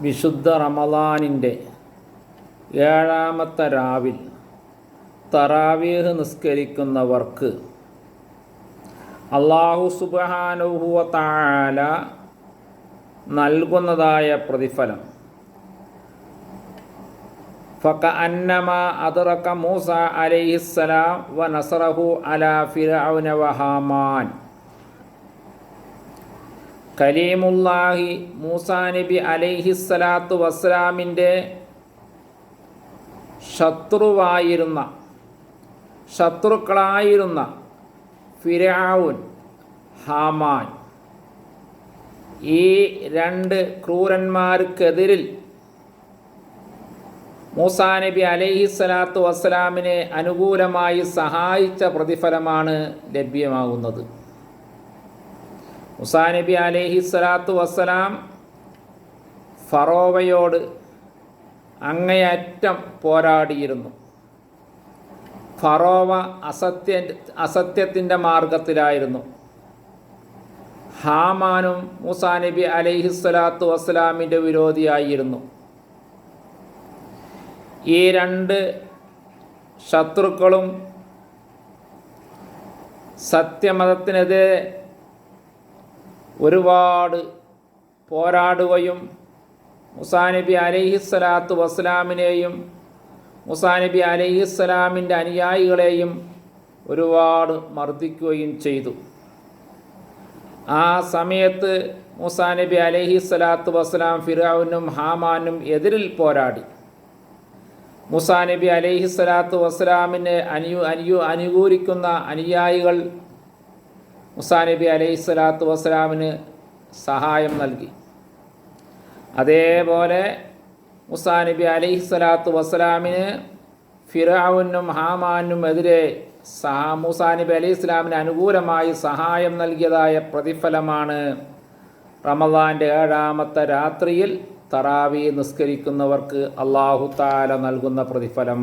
വിശുദ്ധ റമളാനിൻ്റെ 7-ാമത്തെ രാവിൽ തറാവീഹ് നിസ്കരിക്കുന്നവർക്ക് അല്ലാഹു സുബ്ഹാനഹു വ തആല നൽകുന്നതായ പ്രതിഫലം ഫകഅന്നമാ അദ്റക മൂസ അലൈഹിസ്സലാം വ നസറഹു അലാ ഫിർഔന വ ഹാമാൻ. കലീമുല്ലാഹി മൂസാ നബി അലൈഹിസ്സലാത്തു വസ്സലാമിൻ്റെ ശത്രുക്കളായിരുന്ന ഫിർഔൻ, ഹാമാൻ, ഈ രണ്ട് ക്രൂരന്മാർക്കെതിരിൽ മൂസാ നബി അലൈഹിസ്സലാത്തു വസ്സലാമിനെ അനുകൂലമായി സഹായിച്ച പ്രതിഫലമാണ് ലഭ്യമാകുന്നത്. മൂസാ നബി അലൈഹിസ്സലാത്തു വസ്സലാം ഫറോവയോട് അങ്ങേയറ്റം പോരാടിയിരുന്നു. ഫറോവ അസത്യത്തിൻ്റെ മാർഗത്തിലായിരുന്നു. ഹാമാനും മൂസാ നബി അലൈഹിസ്സലാത്തു വസ്സലാമിൻ്റെ വിരോധിയായിരുന്നു. ഈ രണ്ട് ശത്രുക്കളും സത്യമതത്തിനെതിരെ ഒരുപാട് പോരാടുകയും മൂസാ നബി അലൈഹിസ്സലാത്തു വസ്സലാമിനെയും മൂസാ നബി അലൈഹിസ്സലാമിൻ്റെ അനുയായികളെയും ഒരുപാട് മർദ്ദിക്കുകയും ചെയ്തു. ആ സമയത്ത് മൂസാ നബി അലൈഹിസ്സലാത്തു വസ്സലാം ഫിർഔനും ഹാമാനും എതിരിൽ പോരാടി. മൂസാ നബി അലൈഹിസ്സലാത്തു വസ്സലാമിനെ അനുകൂലിക്കുന്ന അനുയായികൾ മൂസാ നബി അലൈഹിസ്സലാത്തു വസ്സലാമിന് സഹായം നൽകി. അതേപോലെ മൂസാ നബി അലൈഹിസ്സലാത്തു വസ്സലാമിന് ഫിർഔനും ഹാമാനും എതിരെ മൂസാ നബി അലൈഹിസ്സലാമിന് അനുകൂലമായി സഹായം നൽകിയതായ പ്രതിഫലമാണ് റമളാൻ്റെ 7-ാമത്തെ രാത്രിയിൽ തറാവീഹ് നിസ്കരിക്കുന്നവർക്ക് അല്ലാഹു തആല നൽകുന്ന പ്രതിഫലം.